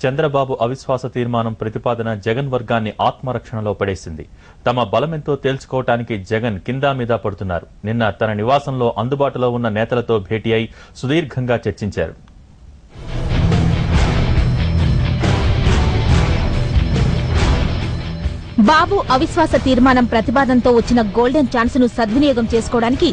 చంద్రబాబు అవిశ్వాస తీర్మానం ప్రతిపాదన జగన్ వర్గాన్ని ఆత్మరక్షణలో పడేసింది. తమ బలమెంతో తేల్చుకోవటానికి జగన్ కిందా మీద పడుతున్నారు. నిన్న తన నివాసంలో అందుబాటులో ఉన్న నేతలతో భేటీ అయి సుదీర్ఘంగా చర్చించారు. బాబు అవిశ్వాస తీర్మానం ప్రతిపాదనతో వచ్చిన గోల్డెన్ ఛాన్స్ ను సద్వినియోగం చేసుకోవడానికి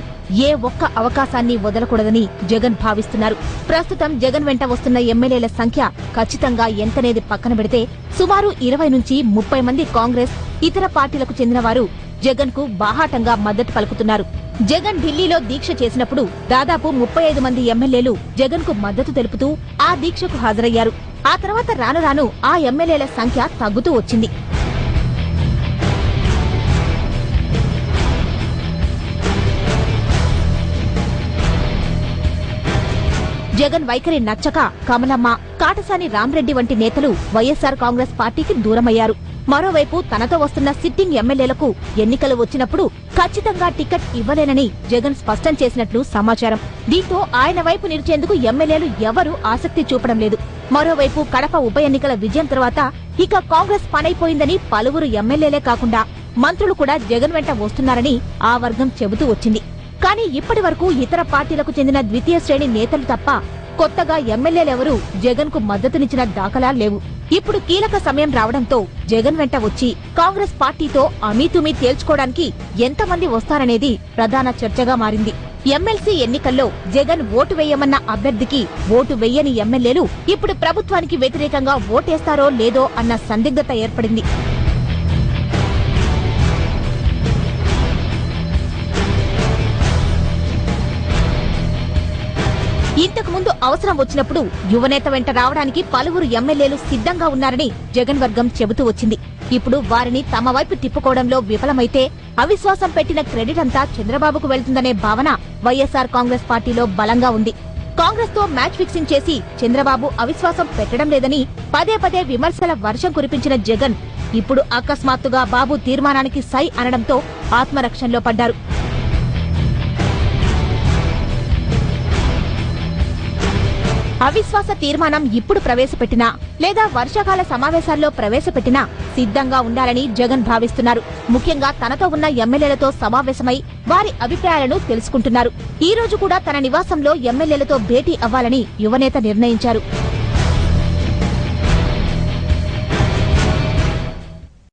ఏ ఒక్క అవకాశాన్ని వదలకూడదని జగన్ భావిస్తున్నారు. ప్రస్తుతం జగన్ వెంట వస్తున్న ఎమ్మెల్యేల సంఖ్య ఖచ్చితంగా ఎంతనేది పక్కన పెడితే సుమారు 20 నుంచి 30 మంది కాంగ్రెస్, ఇతర పార్టీలకు చెందిన వారు జగన్ కు బాహాటంగా మద్దతు పలుకుతున్నారు. జగన్ ఢిల్లీలో దీక్ష చేసినప్పుడు దాదాపు 35 మంది ఎమ్మెల్యేలు జగన్ కు మద్దతు తెలుపుతూ ఆ దీక్షకు హాజరయ్యారు. ఆ తర్వాత రాను రాను ఆ ఎమ్మెల్యేల సంఖ్య తగ్గుతూ వచ్చింది. జగన్ వైఖరి నచ్చక కమలమ్మ, కాటసాని రామ్రెడ్డి వంటి నేతలు వైఎస్సార్ కాంగ్రెస్ పార్టీకి దూరమయ్యారు. మరోవైపు తనతో వస్తున్న సిట్టింగ్ ఎమ్మెల్యేలకు ఎన్నికలు వచ్చినప్పుడు ఖచ్చితంగా టికెట్ ఇవ్వలేనని జగన్ స్పష్టం చేసినట్లు సమాచారం. దీంతో ఆయన వైపు నిలిచేందుకు ఎమ్మెల్యేలు ఎవరూ ఆసక్తి చూపడం లేదు. మరోవైపు కడప ఉప ఎన్నికల విజయం తర్వాత ఇక కాంగ్రెస్ పనైపోయిందని పలువురు ఎమ్మెల్యేలే కాకుండా మంత్రులు కూడా జగన్ వెంట వస్తున్నారని ఆ వర్గం చెబుతూ వచ్చింది. కానీ ఇప్పటి వరకు ఇతర పార్టీలకు చెందిన ద్వితీయ శ్రేణి నేతలు తప్ప కొత్తగా ఎమ్మెల్యేలెవరూ జగన్ కు మద్దతునిచ్చిన దాఖలా లేవు. ఇప్పుడు కీలక సమయం రావడంతో జగన్ వెంట వచ్చి కాంగ్రెస్ పార్టీతో అమీతుమీ తేల్చుకోవడానికి ఎంతమంది వస్తారనేది ప్రధాన చర్చగా మారింది. ఎమ్మెల్సీ ఎన్నికల్లో జగన్ ఓటు వేయమన్న అభ్యర్థికి ఓటు వెయ్యని ఎమ్మెల్యేలు ఇప్పుడు ప్రభుత్వానికి వ్యతిరేకంగా ఓటేస్తారో లేదో అన్న సందిగ్ధత ఏర్పడింది. ఇంతకు ముందు అవసరం వచ్చినప్పుడు యువనేత వెంట రావడానికి పలువురు ఎమ్మెల్యేలు సిద్ధంగా ఉన్నారని జగన్ వర్గం చెబుతూ వచ్చింది. ఇప్పుడు వారిని తమ వైపు తిప్పుకోవడంలో విఫలమైతే అవిశ్వాసం పెట్టిన క్రెడిట్ అంతా చంద్రబాబుకు వెళ్తుందనే భావన వైఎస్సార్ కాంగ్రెస్ పార్టీలో బలంగా ఉంది. కాంగ్రెస్ తో మ్యాచ్ ఫిక్సింగ్ చేసి చంద్రబాబు అవిశ్వాసం పెట్టడం లేదని పదే పదే విమర్శల వర్షం కురిపించిన జగన్ ఇప్పుడు అకస్మాత్తుగా బాబు తీర్మానానికి సై అనడంతో ఆత్మరక్షణలో పడ్డారు. అవిశ్వాస తీర్మానం ఇప్పుడు ప్రవేశపెట్టినా లేదా వర్షాకాల సమావేశాల్లో ప్రవేశపెట్టినా సిద్ధంగా ఉండాలని జగన్ భావిస్తున్నారు. ముఖ్యంగా తనతో ఉన్న ఎమ్మెల్యేలతో సమావేశమై వారి అభిప్రాయాలను తెలుసుకుంటున్నారు. ఈ రోజు కూడా తన నివాసంలో ఎమ్మెల్యేలతో భేటీ అవ్వాలని యువనేత నిర్ణయించారు.